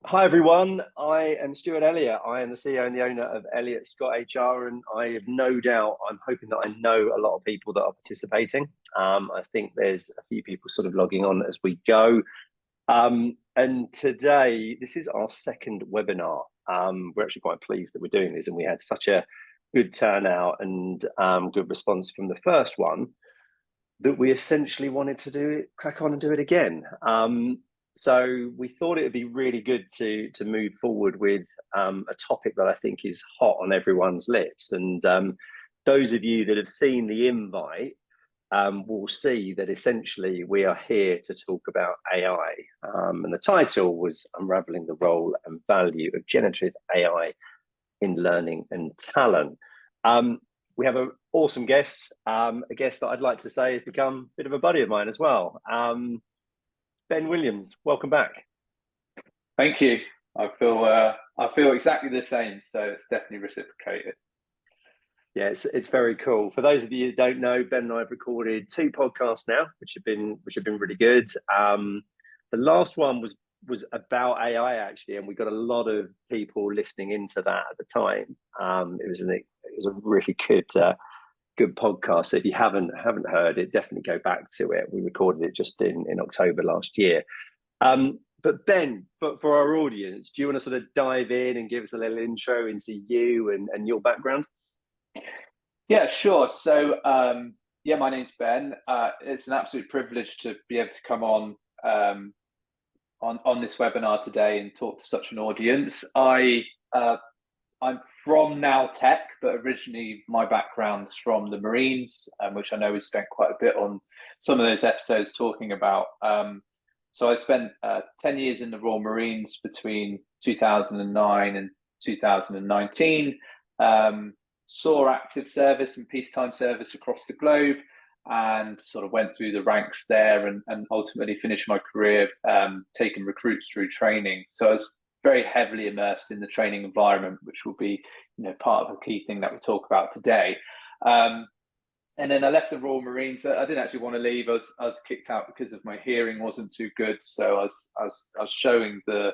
Hi everyone, I am Stuart Elliott. I am the CEO and the owner of Elliott Scott HR, and I have no doubt, I'm hoping that I know a lot of people that are participating. I think there's a few people sort of logging on as we go. And today, this is our second webinar. We're actually quite pleased that we're doing this, and we had such a good turnout and good response from the first one that we essentially wanted to crack on and do it again. So we thought it would be really good to move forward with a topic that I think is hot on everyone's lips. And those of you that have seen the invite will see that essentially we are here to talk about AI. And the title was Unravelling the Role and Value of Generative AI in Learning and Talent. We have an awesome guest, a guest that I'd like to say has become a bit of a buddy of mine as well. Ben Williams, welcome back. Thank you. I feel exactly the same, so it's definitely reciprocated. Yeah, it's very cool. For those of you who don't know, Ben and I have recorded 2 podcasts now, which have been really good. The last one was about AI actually, and we got a lot of people listening into that at the time. It was a really good podcast. So if you haven't heard it, definitely go back to it. We recorded it just in October last year. But Ben, for our audience, do you want to sort of dive in and give us a little intro into you and your background? Yeah, sure. So my name's Ben. It's an absolute privilege to be able to come on this webinar today and talk to such an audience. I'm from Now Tech, but originally my background's from the Marines, which I know we spent quite a bit on some of those episodes talking about. So I spent 10 years in the Royal Marines between 2009 and 2019. Saw active service and peacetime service across the globe, and sort of went through the ranks there and ultimately finished my career taking recruits through training. So I was very heavily immersed in the training environment, which will be, part of a key thing that we talk about today. And then I left the Royal Marines. I didn't actually want to leave. I was kicked out because of my hearing wasn't too good. So I was showing the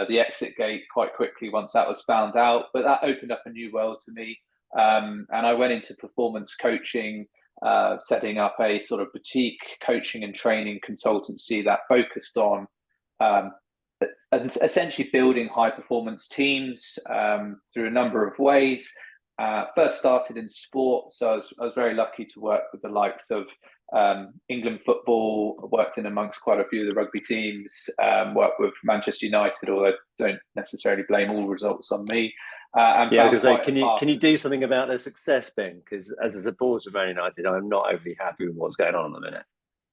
exit gate quite quickly once that was found out. But that opened up a new world to me, and I went into performance coaching, setting up a sort of boutique coaching and training consultancy that focused on and essentially building high performance teams through a number of ways. First started in sport, so I was very lucky to work with the likes of England football. Worked in amongst quite a few of the rugby teams. Worked with Manchester United, although I don't necessarily blame all results on me. Because can you do something about their success, Ben? Because as a supporter of Man United, I'm not overly happy with what's going on at the minute.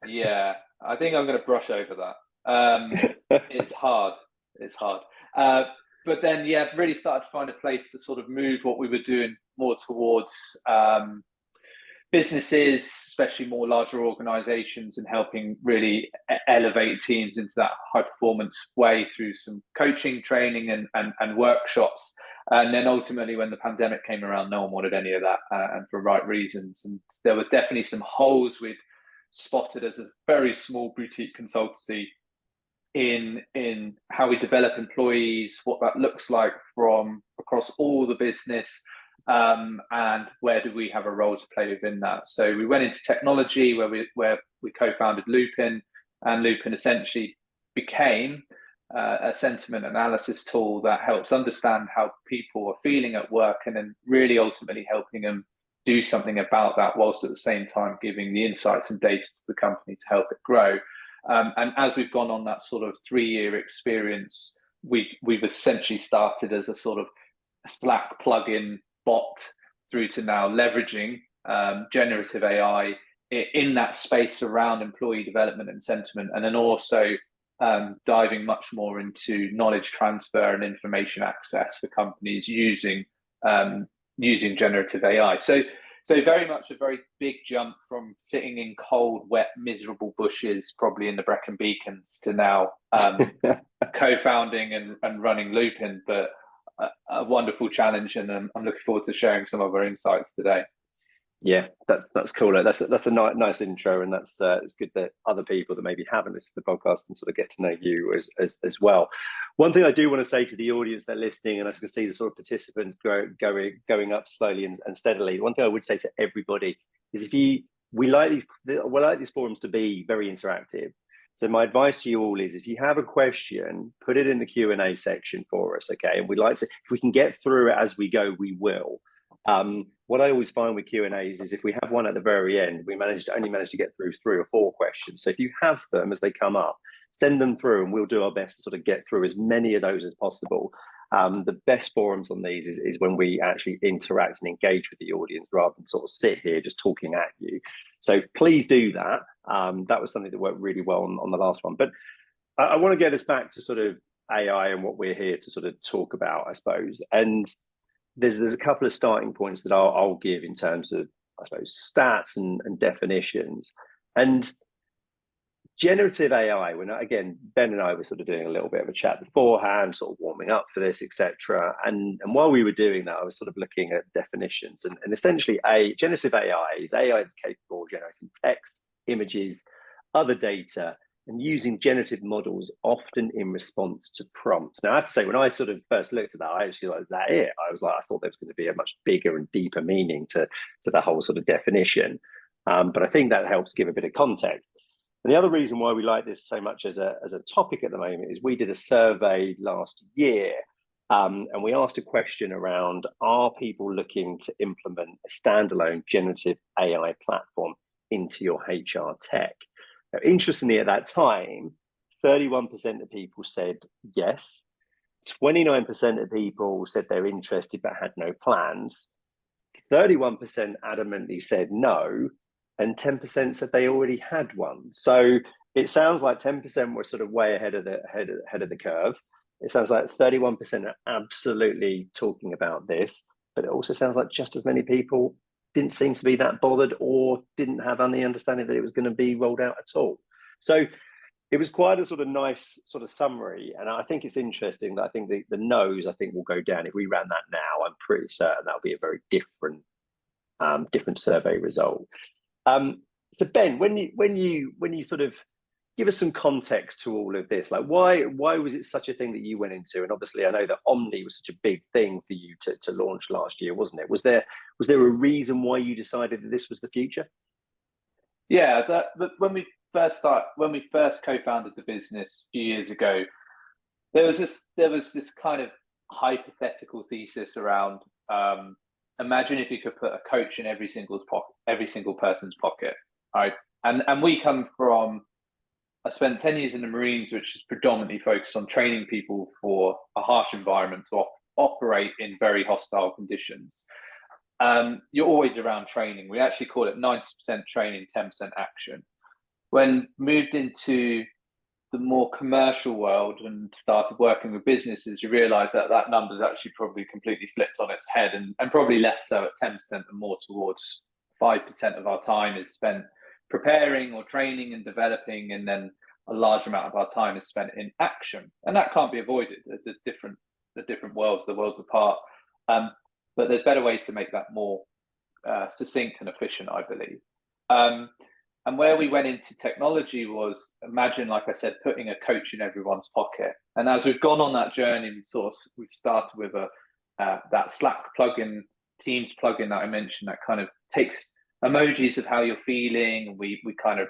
Yeah, I think I'm going to brush over that. It's hard. But then, really started to find a place to sort of move what we were doing more towards businesses, especially more larger organizations, and helping really elevate teams into that high performance way through some coaching, training and workshops. And then ultimately when the pandemic came around, no one wanted any of that, and for right reasons. And there was definitely some holes we'd spotted as a very small boutique consultancy in how we develop employees, what that looks like from across all the business, and where do we have a role to play within that. So we went into technology where we co-founded Loopin, and Loopin essentially became a sentiment analysis tool that helps understand how people are feeling at work, and then really ultimately helping them do something about that, whilst at the same time giving the insights and data to the company to help it grow. And as we've gone on that sort of 3-year experience, we've essentially started as a sort of Slack plugin bot through to now leveraging generative AI in that space around employee development and sentiment, and then also diving much more into knowledge transfer and information access for companies using generative AI. So very much a very big jump from sitting in cold, wet, miserable bushes, probably in the Brecon Beacons, to now co-founding and running Loopin, but a wonderful challenge, and I'm looking forward to sharing some of our insights today. Yeah, that's cool. That's a nice intro, and it's good that other people that maybe haven't listened to the podcast can sort of get to know you as well. One thing I do want to say to the audience that are listening, and I can see the sort of participants going up slowly and steadily. One thing I would say to everybody is we like these forums to be very interactive. So my advice to you all is, if you have a question, put it in the Q&A section for us, okay? And we'd like to, if we can get through it as we go, we will. What I always find with Q&As is if we have one at the very end, we only manage to get through 3 or 4 questions. So if you have them as they come up, send them through and we'll do our best to sort of get through as many of those as possible. The best forums on these is when we actually interact and engage with the audience rather than sort of sit here just talking at you. So please do that. That was something that worked really well on the last one. But I want to get us back to sort of AI and what we're here to sort of talk about, I suppose. And there's a couple of starting points that I'll give in terms of, I suppose, stats and definitions. And generative AI, again, Ben and I were sort of doing a little bit of a chat beforehand, sort of warming up for this, etc. And while we were doing that, I was sort of looking at definitions. And essentially, generative AI is AI that's capable of generating text, images, other data, and using generative models often in response to prompts. Now, I have to say, when I sort of first looked at that, I actually like, is that it? I thought there was going to be a much bigger and deeper meaning to the whole sort of definition. But I think that helps give a bit of context. And the other reason why we like this so much as a topic at the moment is we did a survey last year, and we asked a question around, are people looking to implement a standalone generative AI platform into your HR tech? Now, interestingly, at that time, 31% of people said yes, 29% of people said they're interested but had no plans, 31% adamantly said no, and 10% said they already had one. So it sounds like 10% were sort of way ahead of the curve. It sounds like 31% are absolutely talking about this, but it also sounds like just as many people didn't seem to be that bothered or didn't have any understanding that it was going to be rolled out at all. So it was quite a sort of nice sort of summary. And I think it's interesting that I think the no's, I think, will go down. If we ran that now, I'm pretty certain that'll be a very different survey result. So Ben, when you sort of give us some context to all of this, like why was it such a thing that you went into? And obviously I know that Omni was such a big thing for you to launch last year, wasn't it? Was there a reason why you decided that this was the future? Yeah, when we first co-founded the business a few years ago, there was this kind of hypothetical thesis around, imagine if you could put a coach in every single person's pocket, right? And we come from, I spent 10 years in the Marines, which is predominantly focused on training people for a harsh environment to operate in very hostile conditions. You're always around training. We actually call it 90% training, 10% action. When moved into the more commercial world and started working with businesses, you realize that number's actually probably completely flipped on its head, and probably less so at 10% and more towards 5% of our time is spent preparing or training and developing, and then a large amount of our time is spent in action. And that can't be avoided. The different worlds, the worlds apart. But there's better ways to make that more succinct and efficient, I believe. And where we went into technology was, imagine, like I said, putting a coach in everyone's pocket. And as we've gone on that journey, we've started with that Slack plugin, Teams plugin that I mentioned, that kind of takes emojis of how you're feeling. We kind of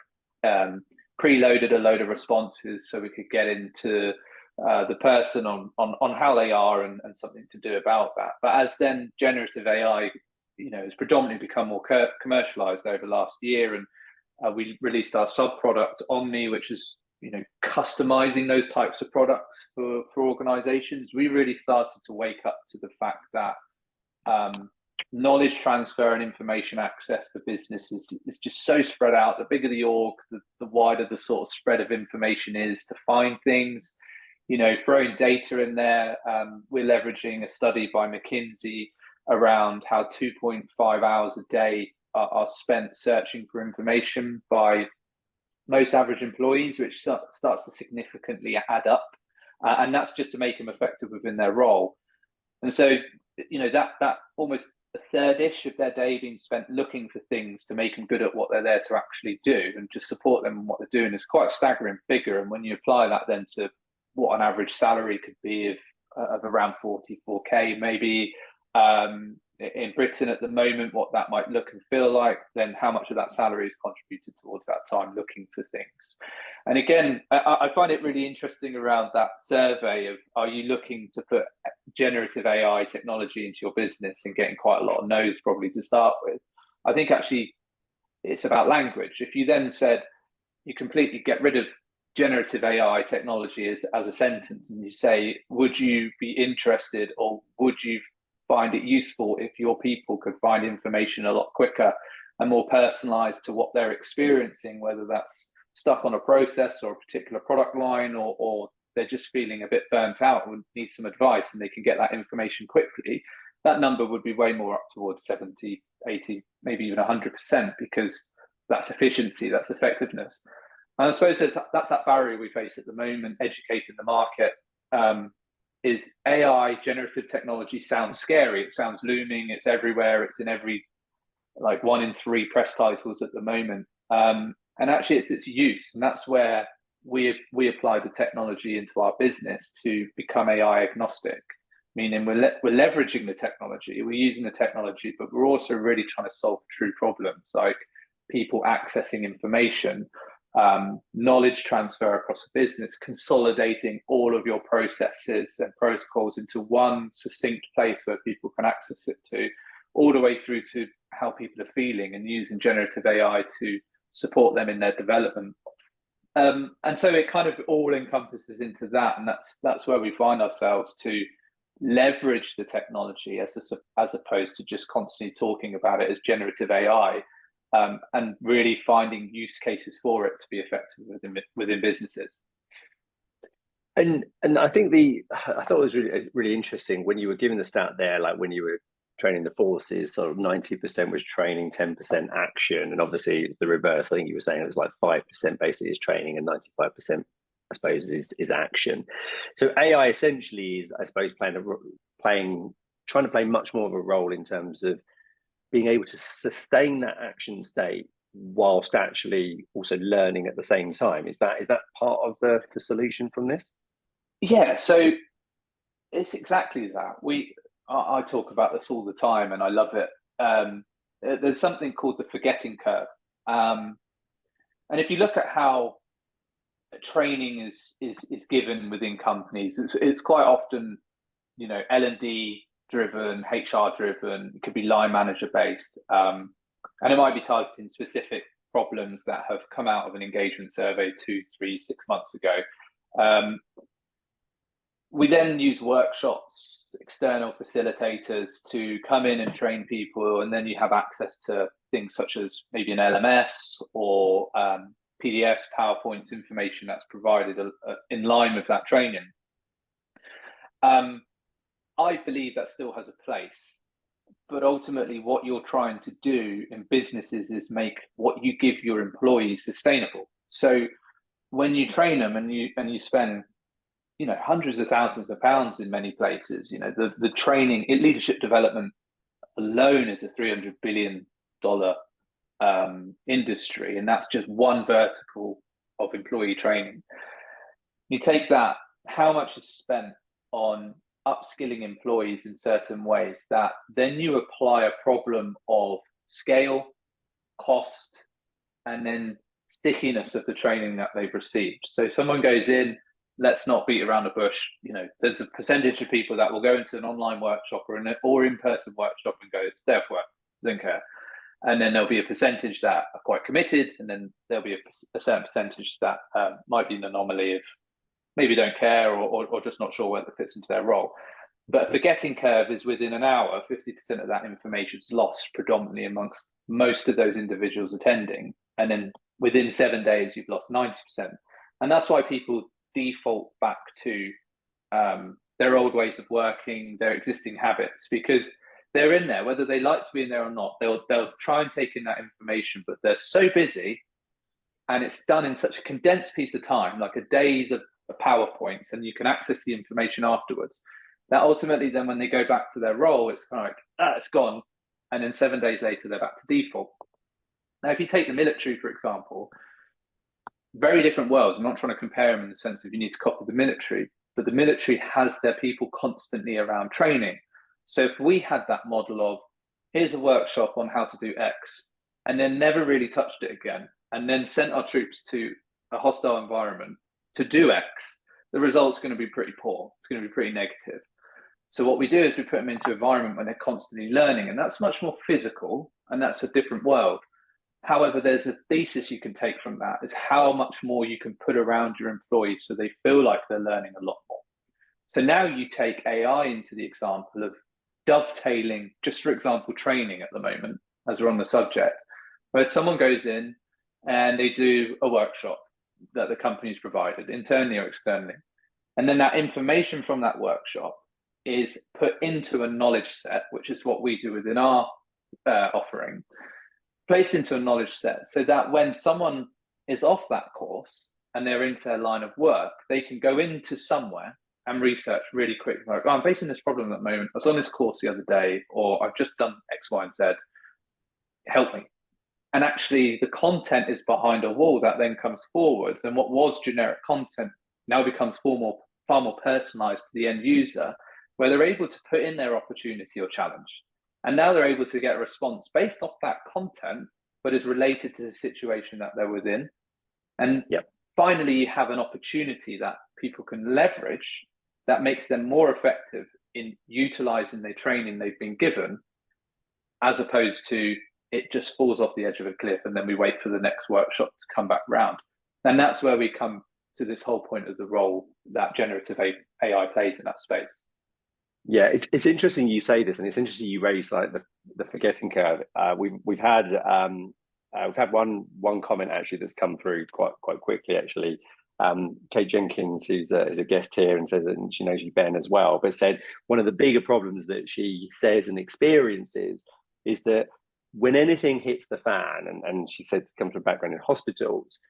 preloaded a load of responses so we could get into the person on how they are and something to do about that. But as then generative AI, has predominantly become more commercialized over the last year, and we released our sub product Omni, which is customizing those types of products for organizations. We really started to wake up to the fact that knowledge transfer and information access to business is just so spread out. The bigger the org, the wider the sort of spread of information is to find things. Throwing data in there, we're leveraging a study by McKinsey around how 2.5 hours a day are spent searching for information by most average employees, which starts to significantly add up. And that's just to make them effective within their role. And so, that almost a third-ish of their day being spent looking for things to make them good at what they're there to actually do and just support them in what they're doing is quite a staggering figure. And when you apply that then to what an average salary could be of around 44k, maybe in Britain at the moment, what that might look and feel like, then how much of that salary is contributed towards that time looking for things. And again, I find it really interesting around that survey of, are you looking to put generative AI technology into your business, and getting quite a lot of no's probably to start with. I think actually it's about language. If you then said you completely get rid of generative AI technology as a sentence, and you say, would you be interested, or would you find it useful if your people could find information a lot quicker and more personalized to what they're experiencing, whether that's stuck on a process or a particular product line, or they're just feeling a bit burnt out and need some advice, and they can get that information quickly, that number would be way more up towards 70, 80, maybe even 100%, because that's efficiency, that's effectiveness. And I suppose that's that barrier we face at the moment, educating the market. Is AI, generative technology, sounds scary. It sounds looming. It's everywhere. It's in every, like 1 in 3 press titles at the moment. And actually, it's its use, and that's where we apply the technology into our business to become AI agnostic. Meaning we're leveraging the technology, we're using the technology, but we're also really trying to solve true problems, like people accessing information, knowledge transfer across a business, consolidating all of your processes and protocols into one succinct place where people can access it to, all the way through to how people are feeling, and using generative AI to support them in their development. And so it kind of all encompasses into that, and that's where we find ourselves, to leverage the technology as opposed to just constantly talking about it as generative AI. And really finding use cases for it to be effective within businesses. And I think I thought it was really interesting when you were giving the stat there, like when you were training the forces, sort of 90% was training, 10% action, and obviously it's the reverse. I think you were saying it was like 5% basically is training, and 95%, I suppose, is action. So AI essentially is, I suppose, trying to play much more of a role in terms of being able to sustain that action state whilst actually also learning at the same time. Is that part of the solution from this? Yeah, so it's exactly that. I talk about this all the time, and I love it. There's something called the forgetting curve. And if you look at how training is given within companies, it's quite often, L&D driven, HR driven, it could be line manager based, and it might be targeting specific problems that have come out of an engagement survey 2, 3, 6 months ago. We then use workshops, external facilitators to come in and train people, and then you have access to things such as maybe an LMS or PDFs, PowerPoints, information that's provided in line with that training. I believe that still has a place, but ultimately what you're trying to do in businesses is make what you give your employees sustainable. So when you train them and you spend hundreds of thousands of pounds in many places, the training, leadership development alone is a $300 billion industry, and that's just one vertical of employee training. You take that, how much is spent on upskilling employees in certain ways, that then you apply a problem of scale, cost, and then stickiness of the training that they've received. So someone goes in, let's not beat around the bush. There's a percentage of people that will go into an online workshop or in-person workshop and go, it's dev work, don't care. And then there'll be a percentage that are quite committed, and then there'll be a certain percentage that might be an anomaly of maybe don't care or just not sure whether it fits into their role. But forgetting curve is within an hour, 50% of that information is lost predominantly amongst most of those individuals attending. And then within 7 days, you've lost 90%. And that's why people default back to their old ways of working, their existing habits, because they're in there, whether they like to be in there or not. They'll try and take in that information, but they're so busy, and it's done in such a condensed piece of time, like a days of PowerPoints, and you can access the information afterwards, that ultimately then when they go back to their role, it's kind of like, it's gone. And then 7 days later, they're back to default. Now, if you take the military, for example, very different worlds. I'm not trying to compare them in the sense of you need to copy the military, but the military has their people constantly around training. So if we had that model of, here's a workshop on how to do X, and then never really touched it again, and then sent our troops to a hostile environment to do X, the result's going to be pretty poor. It's going to be pretty negative. So what we do is we put them into an environment where they're constantly learning, and that's much more physical, and that's a different world. However, there's a thesis you can take from that, is how much more you can put around your employees so they feel like they're learning a lot more. So now you take AI into the example of dovetailing, just for example, training at the moment, as we're on the subject, where someone goes in and they do a workshop that the company's provided, internally or externally. And then that information from that workshop is put into a knowledge set, which is what we do within our offering, placed into a knowledge set so that when someone is off that course and they're into their line of work, they can go into somewhere and research really quick. Like, oh, I'm facing this problem at the moment. I was on this course the other day, or I've just done X, Y, and Z. Help me. And actually the content is behind a wall that then comes forward. And what was generic content now becomes far more personalized to the end user, where they're able to put in their opportunity or challenge. And now they're able to get a response based off that content, but is related to the situation that they're within. And finally, you have an opportunity that people can leverage that makes them more effective in utilizing their training they've been given, as opposed to it just falls off the edge of a cliff and then we wait for the next workshop to come back round. And that's where we come to this whole point of the role that generative AI plays in that space. Yeah, it's interesting you say this, and it's interesting you raise like the forgetting curve. We've had one comment actually that's come through quite quickly actually. Kate Jenkins, who's a guest here, and says that she knows you, Ben, as well, but said one of the bigger problems that she says and experiences is that when anything hits the fan, and she said it comes from a background in hospitals,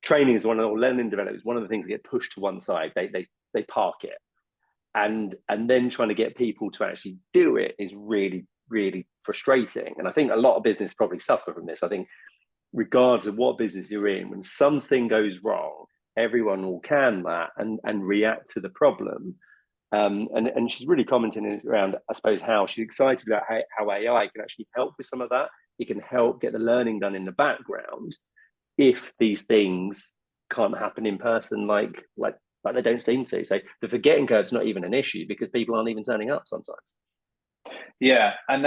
training is learning development is one of the things that get pushed to one side. They park it. And then trying to get people to actually do it is really, really frustrating. And I think a lot of business probably suffer from this. I think regardless of what business you're in, when something goes wrong, everyone will can that and react to the problem. And she's really commenting around, I suppose, how she's excited about how AI can actually help with some of that. It can help get the learning done in the background if these things can't happen in person like they don't seem to. So the forgetting curve's not even an issue because people aren't even turning up sometimes. Yeah, and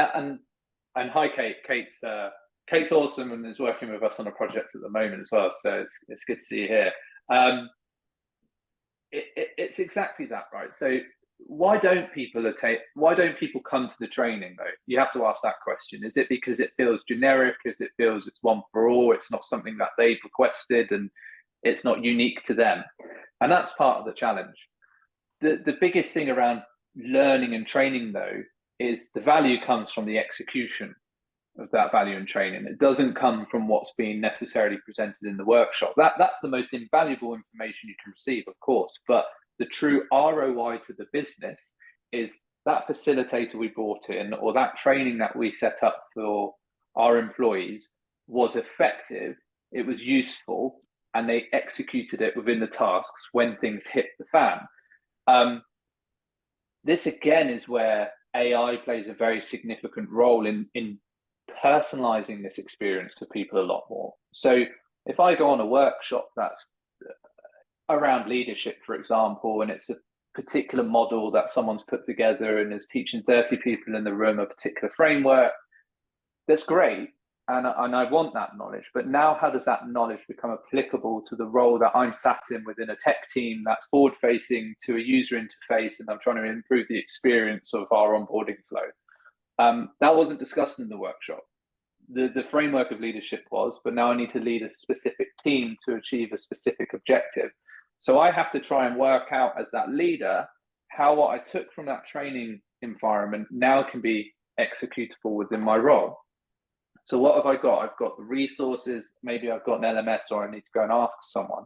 hi, Kate. Kate's awesome and is working with us on a project at the moment as well. So it's good to see you here. It's exactly that, right? So why don't people come to the training though? You have to ask that question. Is it because it feels generic? Is it feels it's one for all? It's not something that they've requested and it's not unique to them. And that's part of the challenge. The biggest thing around learning and training though is the value comes from the execution of that value and training. It doesn't come from what's being necessarily presented in the workshop. That's the most invaluable information you can receive, of course, but the true ROI to the business is that facilitator we brought in or that training that we set up for our employees was effective, it was useful, and they executed it within the tasks when things hit the fan. This again is where AI plays a very significant role in personalizing this experience to people a lot more. So if I go on a workshop that's around leadership, for example, and it's a particular model that someone's put together and is teaching 30 people in the room a particular framework, that's great. And I want that knowledge, but now how does that knowledge become applicable to the role that I'm sat in within a tech team that's forward facing to a user interface and I'm trying to improve the experience of our onboarding flow? That wasn't discussed in the workshop. The framework of leadership was, but now I need to lead a specific team to achieve a specific objective. So I have to try and work out as that leader, how what I took from that training environment now can be executable within my role. So what have I got? I've got the resources. Maybe I've got an LMS, or I need to go and ask someone.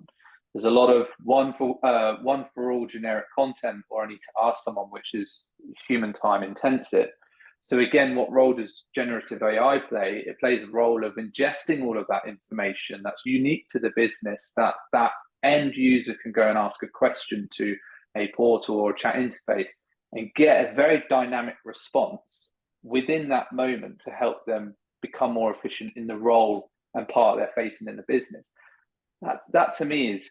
There's a lot of one for all generic content, or I need to ask someone, which is human time intensive. So again, what role does generative AI play? It plays a role of ingesting all of that information that's unique to the business, that that end user can go and ask a question to a portal or a chat interface and get a very dynamic response within that moment to help them become more efficient in the role and part they're facing in the business. That to me is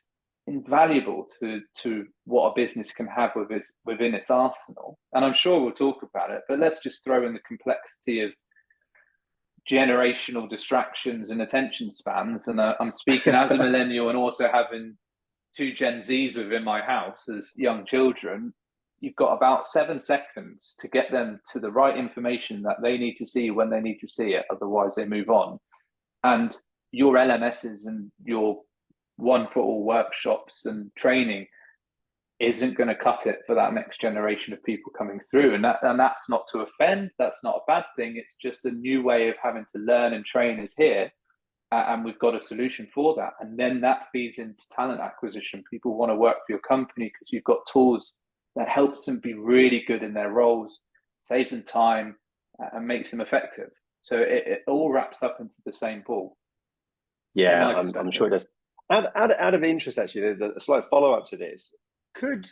invaluable to what a business can have within its arsenal. And I'm sure we'll talk about it, but let's just throw in the complexity of generational distractions and attention spans. And I'm speaking as a millennial and also having 2 Gen Zs within my house as young children. You've got about 7 seconds to get them to the right information that they need to see when they need to see it, otherwise they move on. And your LMSs and your one for all workshops and training isn't going to cut it for that next generation of people coming through. And that's not to offend, that's not a bad thing. It's just a new way of having to learn and train is here. And we've got a solution for that. And then that feeds into talent acquisition. People want to work for your company because you've got tools that helps them be really good in their roles, saves them time, and makes them effective. So it all wraps up into the same pool. Yeah, I'm sure it does. Out of interest, actually, there's a slight follow-up to this. Could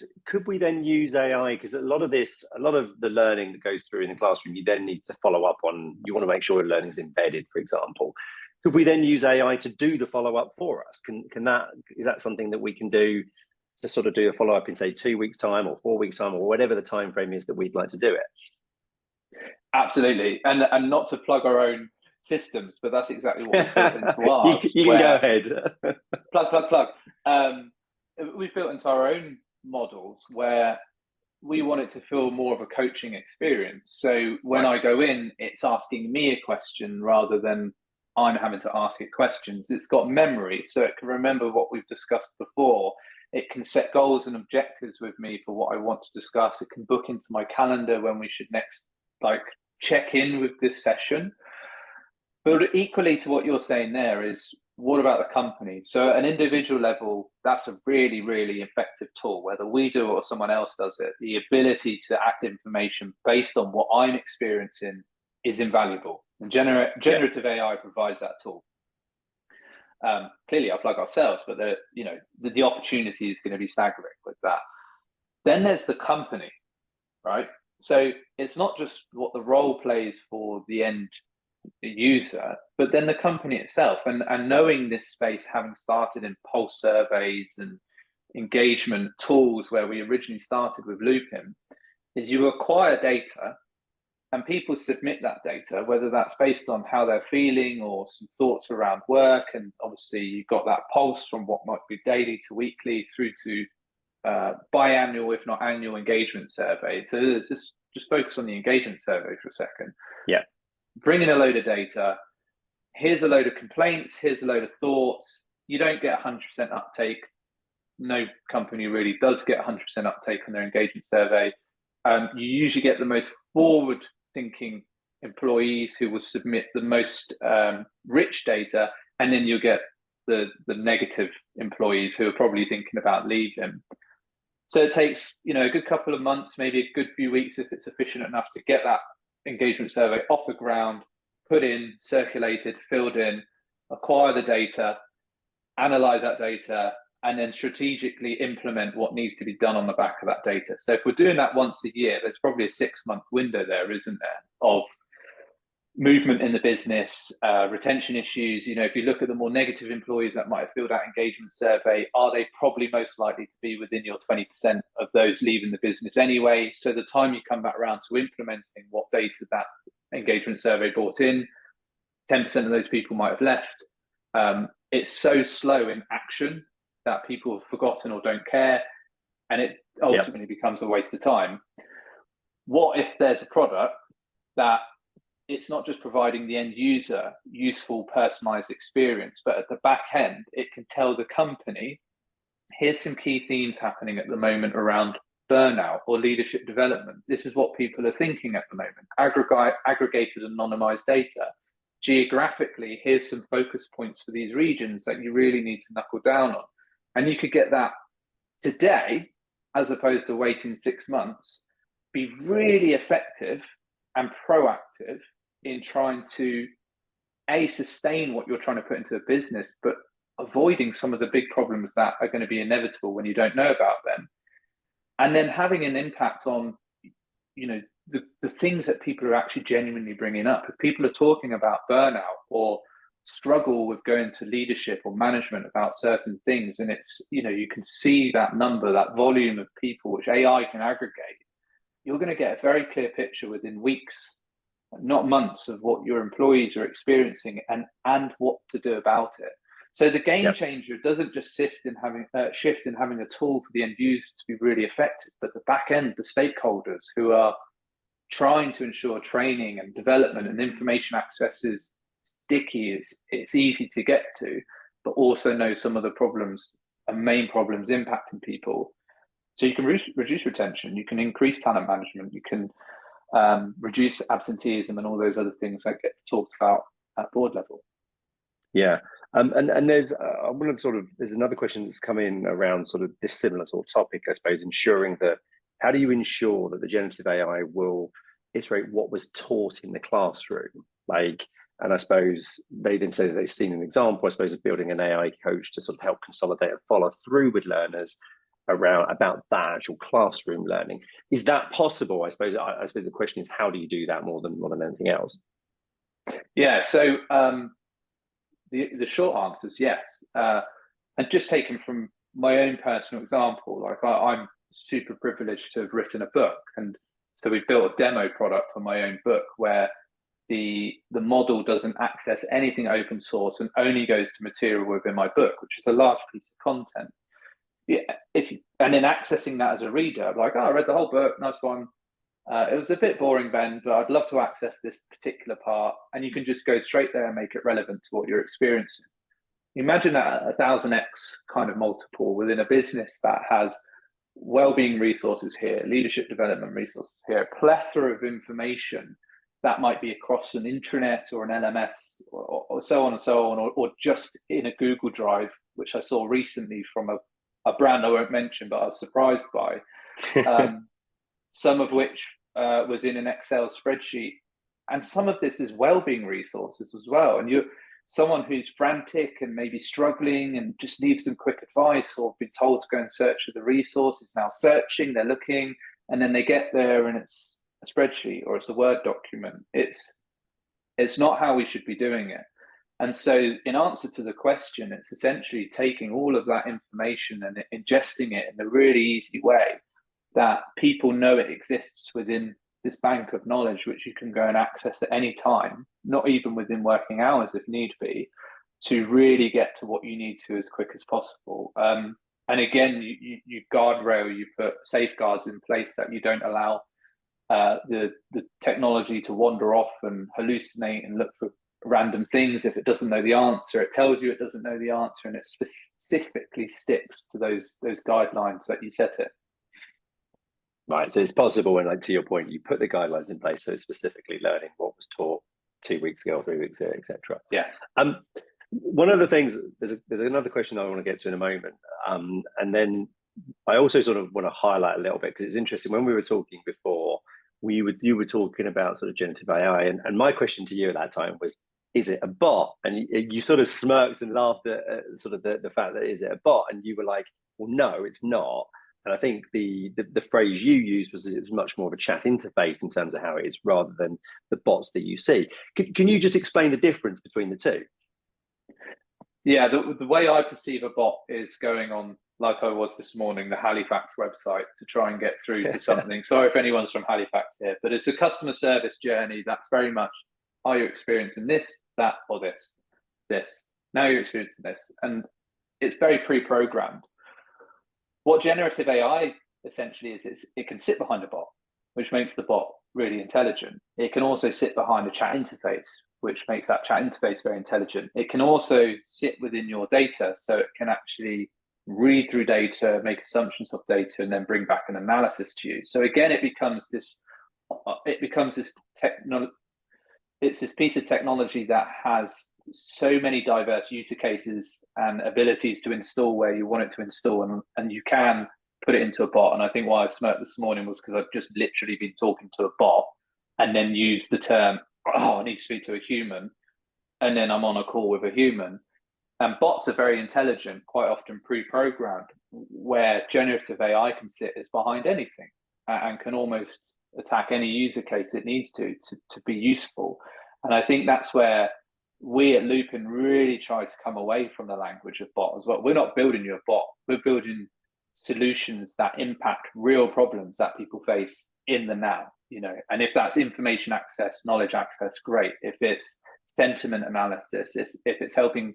we then use AI? Because a lot of the learning that goes through in the classroom, you then need to follow up on. You want to make sure learning is embedded, for example. Could we then use AI to do the follow-up for us? Is that something that we can do to sort of do a follow-up in, say, 2 weeks' time or 4 weeks' time or whatever the time frame is that we'd like to do it? Absolutely, and not to plug our own systems, but that's exactly what we've built into ours. You can go ahead. plug. We've built into our own models where we want it to feel more of a coaching experience. So when I go in, it's asking me a question rather than I'm having to ask it questions. It's got memory, so it can remember what we've discussed before. It can set goals and objectives with me for what I want to discuss. It can book into my calendar when we should next check in with this session. But equally to what you're saying there is, what about the company? So at an individual level, that's a really, really effective tool, whether we do it or someone else does it. The ability to act information based on what I'm experiencing is invaluable. And generative AI provides that tool. Clearly, I'll plug ourselves, but the opportunity is going to be staggering with that. Then there's the company, right? So it's not just what the role plays for the end user, but then the company itself. And knowing this space, having started in pulse surveys and engagement tools where we originally started with Loopin, is you acquire data and people submit that data, whether that's based on how they're feeling or some thoughts around work. And obviously you've got that pulse from what might be daily to weekly through to biannual, if not annual engagement survey. So let's just focus on the engagement survey for a second. Yeah. Bring in a load of data. Here's a load of complaints. Here's a load of thoughts. You don't get 100% uptake. No company really does get 100% uptake on their engagement survey. You usually get the most forward-thinking employees who will submit the most rich data, and then you'll get the negative employees who are probably thinking about leaving. So it takes a good couple of months, maybe a good few weeks if it's efficient enough to get that engagement survey off the ground, put in, circulated, filled in, acquire the data, analyze that data, and then strategically implement what needs to be done on the back of that data. So if we're doing that once a year, there's probably a 6-month window there, isn't there, of movement in the business, retention issues. If you look at the more negative employees that might have filled out engagement survey, are they probably most likely to be within your 20% of those leaving the business anyway? So the time you come back around to implementing what data that engagement survey brought in, 10% of those people might have left. It's so slow in action that people have forgotten or don't care, and it ultimately becomes a waste of time. What if there's a product that it's not just providing the end user useful personalized experience, but at the back end, it can tell the company, here's some key themes happening at the moment around burnout or leadership development. This is what people are thinking at the moment. Aggregated anonymized data. Geographically, here's some focus points for these regions that you really need to knuckle down on. And you could get that today, as opposed to waiting 6 months, be really effective and proactive in trying to sustain what you're trying to put into the business, but avoiding some of the big problems that are going to be inevitable when you don't know about them. And then having an impact on, the things that people are actually genuinely bringing up. If people are talking about burnout or struggle with going to leadership or management about certain things, and it's, you can see that number, that volume of people which AI can aggregate, you're going to get a very clear picture within weeks, not months, of what your employees are experiencing and what to do about it. So the game changer doesn't just shift in having a tool for the end user to be really effective, but the back end, the stakeholders who are trying to ensure training and development and information access is sticky, it's easy to get to, but also know some of the problems and main problems impacting people. So you can reduce retention, you can increase talent management, you can reduce absenteeism and all those other things that get talked about at board level. Yeah. And there's there's another question that's come in around sort of this similar sort of topic, I suppose, ensuring that, how do you ensure that the generative AI will iterate what was taught in the classroom? And I suppose they then say that they've seen an example, I suppose, of building an AI coach to sort of help consolidate and follow through with learners about that actual classroom learning. Is that possible? I suppose the question is, how do you do that more than anything else? Yeah, so the short answer is yes. And just taken from my own personal example, I'm super privileged to have written a book, and so we've built a demo product on my own book where the model doesn't access anything open source and only goes to material within my book, which is a large piece of content. Yeah, and then accessing that as a reader, I'm like, I read the whole book, nice one. It was a bit boring, Ben, but I'd love to access this particular part. And you can just go straight there and make it relevant to what you're experiencing. Imagine that 1000x kind of multiple within a business that has well-being resources here, leadership development resources here, a plethora of information that might be across an intranet or an LMS or so on and so on, or just in a Google Drive, which I saw recently from a brand I won't mention, but I was surprised by, some of which was in an Excel spreadsheet. And some of this is well-being resources as well. And you're someone who's frantic and maybe struggling and just needs some quick advice, or been told to go and search for the resource, is now searching, they're looking, and then they get there and it's a spreadsheet or it's a Word document. It's not how we should be doing it. And so in answer to the question, it's essentially taking all of that information and ingesting it in a really easy way that people know it exists within this bank of knowledge, which you can go and access at any time, not even within working hours if need be, to really get to what you need to as quick as possible. And again, you guardrail, you put safeguards in place that you don't allow the technology to wander off and hallucinate and look for random things. If it doesn't know the answer, it tells you it doesn't know the answer, and it specifically sticks to those guidelines that you set it. Right, so it's possible, and to your point, you put the guidelines in place, so specifically learning what was taught 2 weeks ago or 3 weeks ago, etc. Yeah. One of the things, there's another question I want to get to in a moment, and then I also sort of want to highlight a little bit, because it's interesting, when we were talking before, you were talking about sort of generative AI, and my question to you at that time was, is it a bot? And you sort of smirked and laughed at sort of the fact that, is it a bot? And you were like, well, no, it's not. And I think the phrase you used was, it was much more of a chat interface in terms of how it is, rather than the bots that you see. Can you just explain the difference between the two? Yeah, the way I perceive a bot is going on, like I was this morning, the Halifax website to try and get through to something. Sorry if anyone's from Halifax here, but it's a customer service journey that's very much, are you experiencing this, that, or this? Now you're experiencing this. And it's very pre-programmed. What generative AI essentially is it can sit behind a bot, which makes the bot really intelligent. It can also sit behind a chat interface, which makes that chat interface very intelligent. It can also sit within your data, so it can actually read through data, make assumptions of data, and then bring back an analysis to you. So again, it becomes this it's this piece of technology that has so many diverse user cases and abilities to install where you want it to install, and you can put it into a bot. And I think why I smirked this morning was because I've just literally been talking to a bot and then use the term, oh, I need to speak to a human, and then I'm on a call with a human. And bots are very intelligent, quite often pre-programmed, where generative AI can sit as behind anything and can almost attack any user case it needs to be useful. And I think that's where we at Loopin really try to come away from the language of bot as well. We're not building you a bot, we're building solutions that impact real problems that people face in the now, you know. And if that's information access, knowledge access, great. If it's sentiment analysis, if it's helping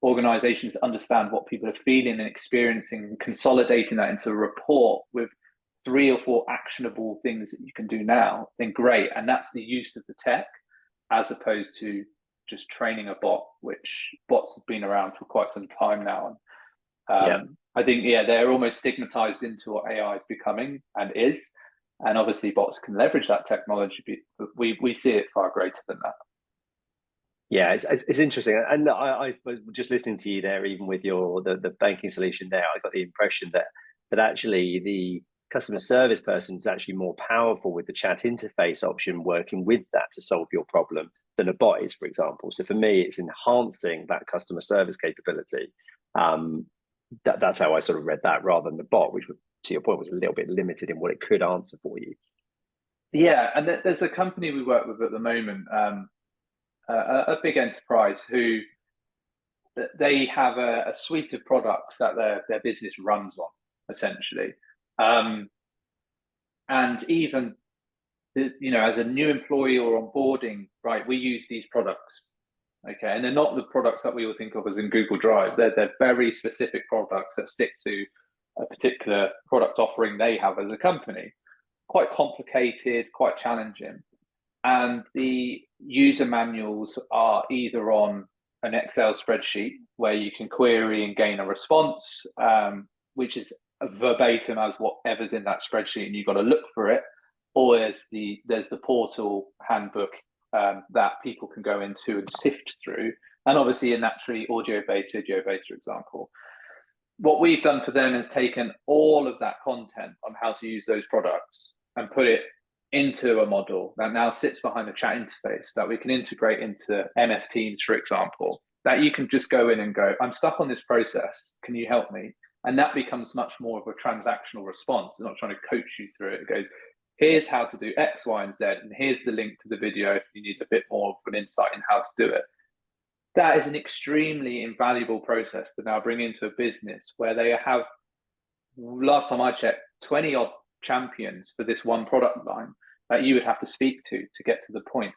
organizations understand what people are feeling and experiencing, consolidating that into a report with 3 or 4 actionable things that you can do now, then great. And that's the use of the tech, as opposed to just training a bot, which bots have been around for quite some time now. I think, they're almost stigmatized into what AI is becoming and is. And obviously bots can leverage that technology, but we see it far greater than that. Yeah, it's interesting. And I was just listening to you there, even with the banking solution there, I got the impression that actually the customer service person is actually more powerful with the chat interface option, working with that to solve your problem, than a bot is, for example. So for me, it's enhancing that customer service capability. That's how I sort of read that, rather than the bot, which, to your point, was a little bit limited in what it could answer for you. Yeah, and there's a company we work with at the moment, a big enterprise, who they have a suite of products that their business runs on, essentially. And even, you know, as a new employee or onboarding, right, we use these products. Okay, and they're not the products that we all think of as in Google Drive. They're very specific products that stick to a particular product offering they have as a company. Quite complicated, quite challenging. And the user manuals are either on an Excel spreadsheet where you can query and gain a response, which is verbatim as whatever's in that spreadsheet, and you've got to look for it, or there's the portal handbook that people can go into and sift through, and obviously a naturally audio-based, video-based, for example. What we've done for them is taken all of that content on how to use those products and put it into a model that now sits behind the chat interface that we can integrate into MS Teams, for example, that you can just go in and go, I'm stuck on this process, can you help me? And that becomes much more of a transactional response. It's not trying to coach you through it. It goes, here's how to do X, Y, and Z, and here's the link to the video if you need a bit more of an insight in how to do it. That is an extremely invaluable process to now bring into a business where they have, last time I checked, 20 odd champions for this one product line that you would have to speak to get to the point.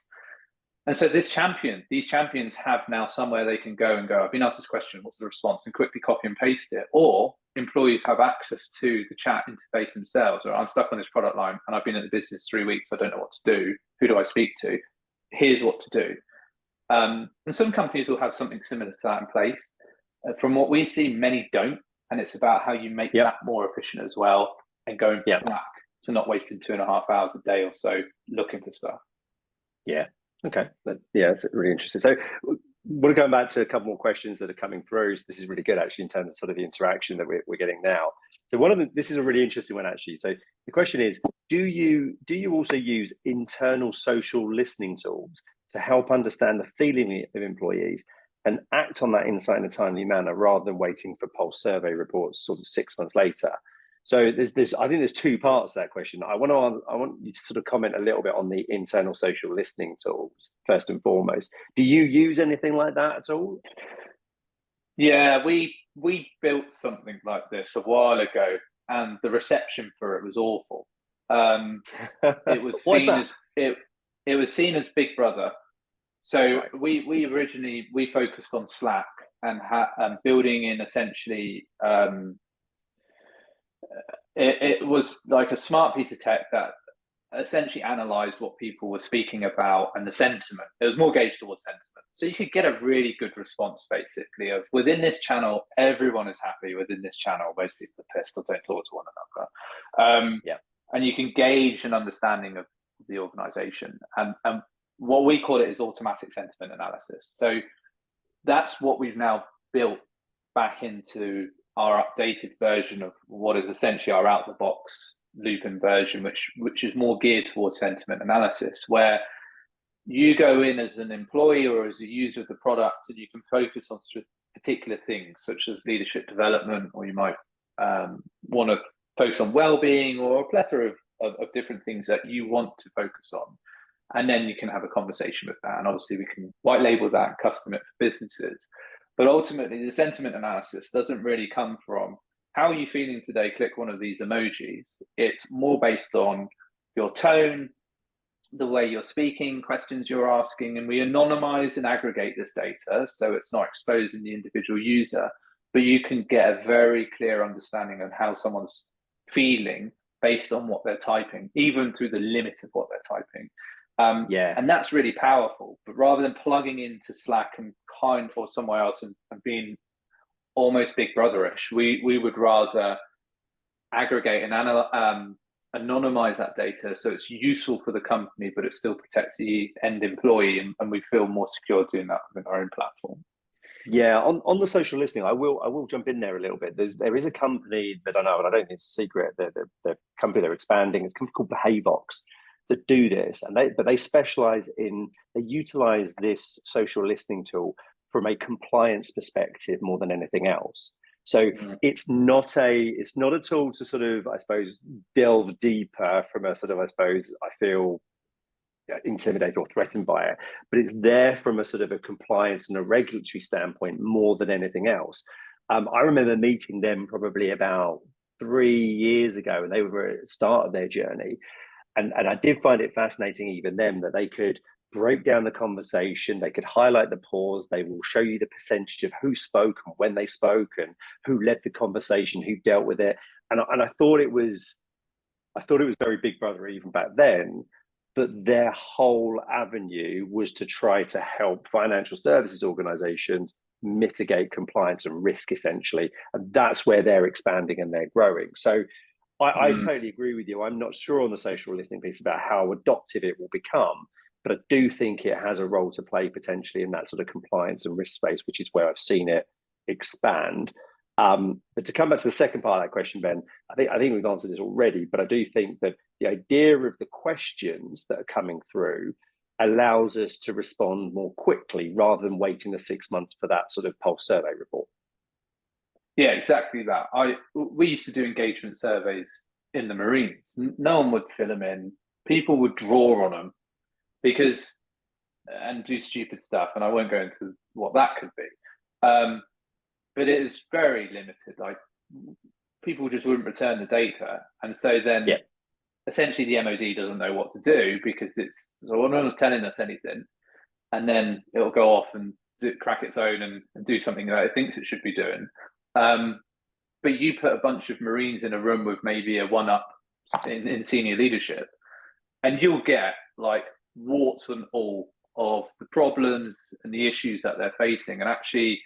And so these champions have now somewhere they can go and go, I've been asked this question, what's the response? And quickly copy and paste it. Or employees have access to the chat interface themselves, or I'm stuck on this product line and I've been in the business 3 weeks, I don't know what to do. Who do I speak to? Here's what to do. And some companies will have something similar to that in place. From what we see, many don't. And it's about how you make that more efficient as well, and going back to not wasting 2.5 hours a day or so looking for stuff. Yeah. Okay. It's really interesting. So we're going back to a couple more questions that are coming through. So this is really good, actually, in terms of sort of the interaction that we're getting now. So this is a really interesting one, actually. So the question is, do you also use internal social listening tools to help understand the feeling of employees and act on that insight in a timely manner, rather than waiting for pulse survey reports sort of 6 months later? So I think there's 2 parts to that question. I want you to sort of comment a little bit on the internal social listening tools first and foremost. Do you use anything like that at all? Yeah, we built something like this a while ago, and the reception for it was awful. It was seen as it was seen as Big Brother. So we originally focused on Slack and building in essentially. It was like a smart piece of tech that essentially analyzed what people were speaking about and the sentiment. It was more gauged towards sentiment. So you could get a really good response, basically, of within this channel, everyone is happy. Within this channel, most people are pissed or don't talk to one another. And you can gauge an understanding of the organization. And what we call it is automatic sentiment analysis. So that's what we've now built back into our updated version of what is essentially our out-the-box Loopin version, which is more geared towards sentiment analysis, where you go in as an employee or as a user of the product, and you can focus on particular things such as leadership development, or you might want to focus on well-being, or a plethora of different things that you want to focus on. And then you can have a conversation with that. And obviously we can white label that and custom it for businesses. But ultimately the sentiment analysis doesn't really come from how are you feeling today, click one of these emojis. It's more based on your tone, the way you're speaking, questions you're asking, and we anonymize and aggregate this data so it's not exposing the individual user, but you can get a very clear understanding of how someone's feeling based on what they're typing, even through the limit of what they're typing. And that's really powerful. But rather than plugging into Slack and or somewhere else and being almost Big Brotherish, we would rather aggregate and anonymize that data so it's useful for the company, but it still protects the end employee, and we feel more secure doing that within our own platform. Yeah, on the social listening, I will jump in there a little bit. There is a company that I know, and I don't think it's a secret. The company they're expanding. It's a company called Behaviox that do this, and they specialize in, they utilize this social listening tool from a compliance perspective more than anything else. So it's not a tool to sort of, I suppose, delve deeper from a sort of, I suppose, I feel intimidated or threatened by it, but it's there from a sort of a compliance and a regulatory standpoint more than anything else. I remember meeting them probably about 3 years ago, and they were at the start of their journey. And I did find it fascinating, even then, that they could break down the conversation, they could highlight the pause, they will show you the percentage of who spoke and when they spoke and who led the conversation, who dealt with it. And I thought it was very Big Brother even back then, but their whole avenue was to try to help financial services organizations mitigate compliance and risk, essentially. And that's where they're expanding and they're growing. So I totally agree with you. I'm not sure on the social listening piece about how adoptive it will become, but I do think it has a role to play potentially in that sort of compliance and risk space, which is where I've seen it expand. But to come back to the second part of that question, Ben, I think we've answered this already, but I do think that the idea of the questions that are coming through allows us to respond more quickly rather than waiting the 6 months for that sort of pulse survey report. Yeah, exactly that. We used to do engagement surveys in the Marines. No one would fill them in. People would draw on them and do stupid stuff. And I won't go into what that could be. But it is very limited. Like, people just wouldn't return the data. And so then essentially the MOD doesn't know what to do, because so no one's telling us anything. And then it'll go off and crack its own and do something that it thinks it should be doing. But you put a bunch of Marines in a room with maybe a one-up in senior leadership, and you'll get like warts and all of the problems and the issues that they're facing. And actually,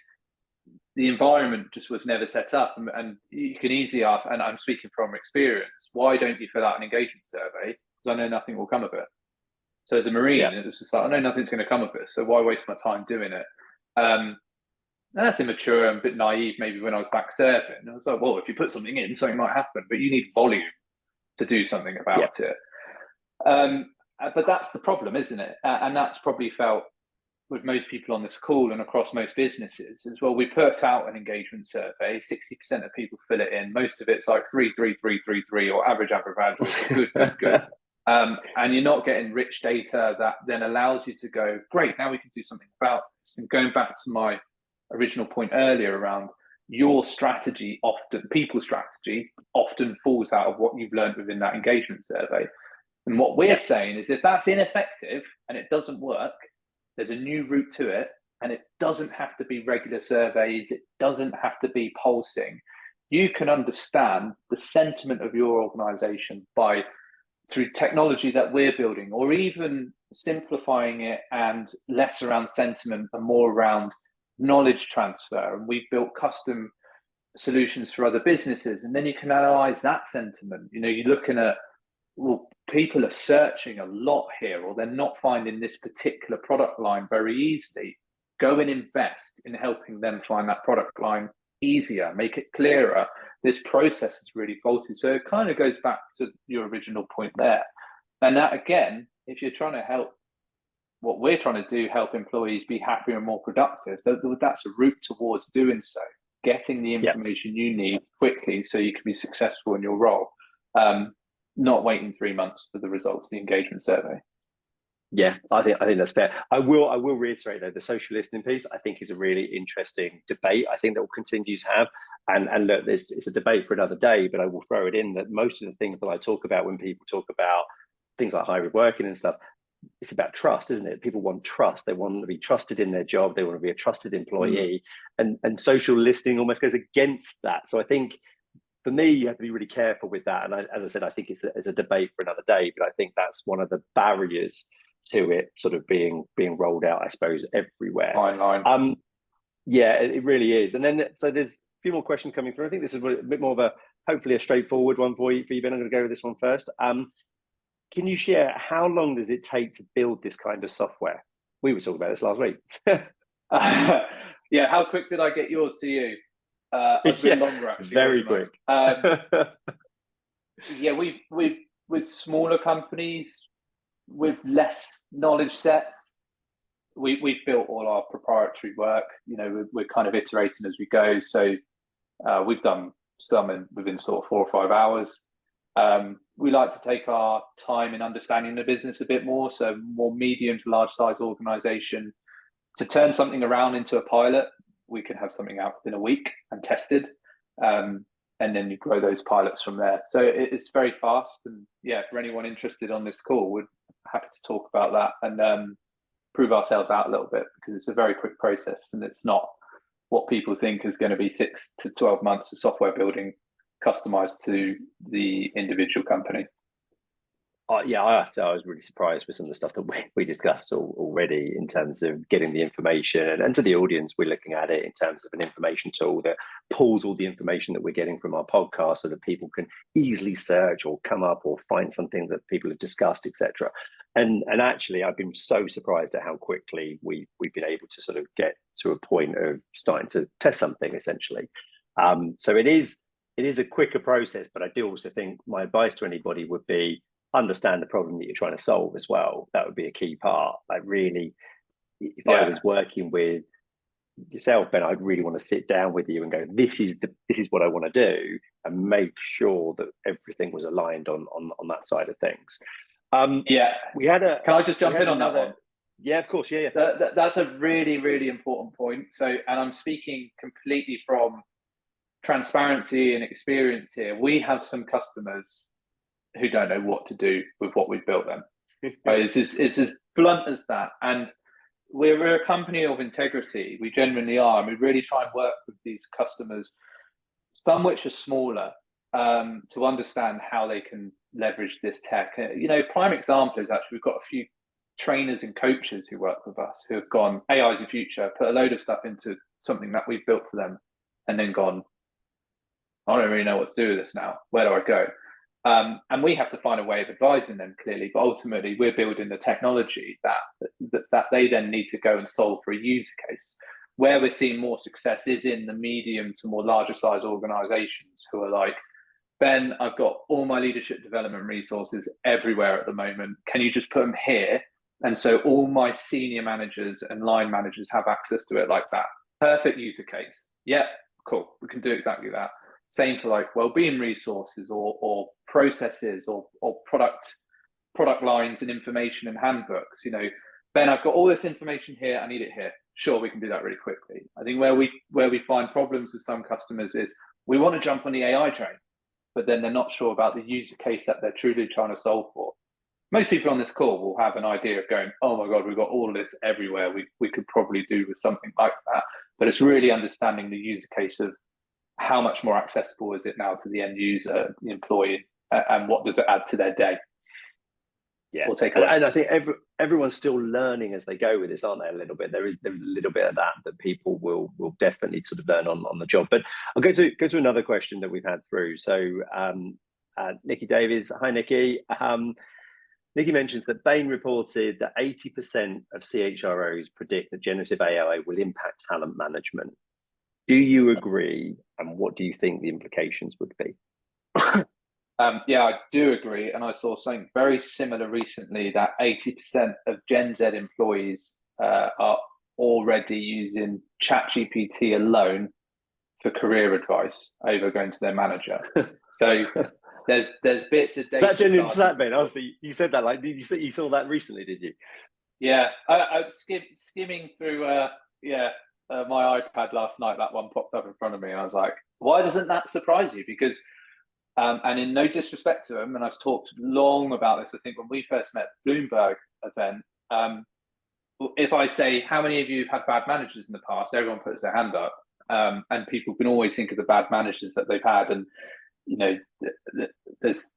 the environment just was never set up. And you can easily ask, and I'm speaking from experience, why don't you fill out an engagement survey? Because I know nothing will come of it. So as a Marine, it's just like, I know nothing's going to come of this, so why waste my time doing it? And that's immature and a bit naive, maybe when I was back surfing. I was like, well, if you put something in, something might happen, but you need volume to do something about it. But that's the problem, isn't it? And that's probably felt with most people on this call and across most businesses as well. We put out an engagement survey, 60% of people fill it in. Most of it's like 3, 3, 3, 3, 3, or average, good. And you're not getting rich data that then allows you to go, great, now we can do something about this. And going back to my original point earlier around your strategy, people's strategy often falls out of what you've learned within that engagement survey. And what we're saying is, if that's ineffective and it doesn't work, there's a new route to it, and it doesn't have to be regular surveys. It doesn't have to be pulsing. You can understand the sentiment of your organization through technology that we're building, or even simplifying it and less around sentiment and more around knowledge transfer. And we've built custom solutions for other businesses, and then you can analyze that sentiment. You're looking at, well, people are searching a lot here, or they're not finding this particular product line very easily. Go and invest in helping them find that product line easier, make it clearer. This process is really faulty. So it kind of goes back to your original point there. And that, again, if you're trying to help, what we're trying to do, help employees be happier and more productive, that's a route towards doing so, getting the information you need quickly so you can be successful in your role, not waiting 3 months for the results of the engagement survey. Yeah, I think that's fair. I will reiterate though, the social listening piece I think is a really interesting debate. I think that will continue to have, and look, it's a debate for another day. But I will throw it in that most of the things that I talk about when people talk about things like hybrid working and stuff, it's about trust, isn't it? People want trust. They want to be trusted in their job. They want to be a trusted employee, and social listening almost goes against that. So I think, for me, you have to be really careful with that. And as I said, I think it's a debate for another day. But I think that's one of the barriers to it sort of being rolled out, I suppose, everywhere. Online. Yeah, it really is. And then so there's a few more questions coming through. I think this is a bit more of a, hopefully a straightforward one for you, Ben. I'm going to go with this one first. Can you share how long does it take to build this kind of software? We were talking about this last week. Yeah, how quick did I get yours to you? It's a bit longer, actually. Very quick. Yeah, we've with smaller companies with less knowledge sets, we've built all our proprietary work. You know, we're kind of iterating as we go. So we've done some within sort of 4 or 5 hours. We like to take our time in understanding the business a bit more. So more medium to large size organization, to turn something around into a pilot, we can have something out within a week and tested. And then you grow those pilots from there. So it's very fast. And yeah, for anyone interested on this call, we're happy to talk about that and prove ourselves out a little bit, because it's a very quick process and it's not what people think is going to be 6 to 12 months of software building customized to the individual company. Yeah, I have to say I was really surprised with some of the stuff that we discussed already in terms of getting the information, and to the audience, we're looking at it in terms of an information tool that pulls all the information that we're getting from our podcast so that people can easily search or come up or find something that people have discussed, etc. And actually, I've been so surprised at how quickly we've been able to sort of get to a point of starting to test something, essentially. So it is a quicker process, but I do also think my advice to anybody would be, understand the problem that you're trying to solve as well. That would be a key part. Like, really, if I was working with yourself, Ben, I'd really want to sit down with you and go, this is what I want to do, and make sure that everything was aligned on that side of things. We had a. Can I just jump in on that one? Yeah, of course. Yeah. That's a really, really important point. So, and I'm speaking completely from transparency and experience here. We have some customers who don't know what to do with what we've built them. Right? It's as blunt as that. And we're a company of integrity. We genuinely are. And we really try and work with these customers, some which are smaller, to understand how they can leverage this tech. You know, prime example is actually we've got a few trainers and coaches who work with us who have gone, AI is the future, put a load of stuff into something that we've built for them, and then gone, I don't really know what to do with this now. Where do I go? And we have to find a way of advising them, clearly, but ultimately we're building the technology that they then need to go and solve for a user case. Where we're seeing more success is in the medium to more larger size organizations who are like, Ben, I've got all my leadership development resources everywhere at the moment. Can you just put them here? And so all my senior managers and line managers have access to it like that. Perfect user case. Yeah, cool. We can do exactly that. Same for like well-being resources or processes or product lines and information and handbooks. You know, Ben, I've got all this information here. I need it here. Sure, we can do that really quickly. I think where we find problems with some customers is we want to jump on the AI train, but then they're not sure about the user case that they're truly trying to solve for. Most people on this call will have an idea of going, oh my God, we've got all of this everywhere. We could probably do with something like that. But it's really understanding the user case of how much more accessible is it now to the end user, the employee, and what does it add to their day? Yeah, and I think everyone's still learning as they go with this, aren't they? A little bit. There's a little bit of that people will definitely sort of learn on the job. But I'll go to another question that we've had through. So Nikki Davies, hi Nikki. Nikki mentions that Bain reported that 80% of CHROs predict that generative AI will impact talent management. Do you agree? And what do you think the implications would be? Yeah, I do agree. And I saw something very similar recently that 80% of Gen Z employees are already using ChatGPT alone for career advice over going to their manager. So there's bits of data. That genuine stat, Ben. Obviously, you said that. Like, did you saw that recently? Did you? Yeah, I was skimming through. My iPad last night. That one popped up in front of me, and I was like, "Why doesn't that surprise you?" Because, and in no disrespect to them, and I've talked long about this. I think when we first met at the Bloomberg event, if I say how many of you have had bad managers in the past, everyone puts their hand up, and people can always think of the bad managers that they've had, and there's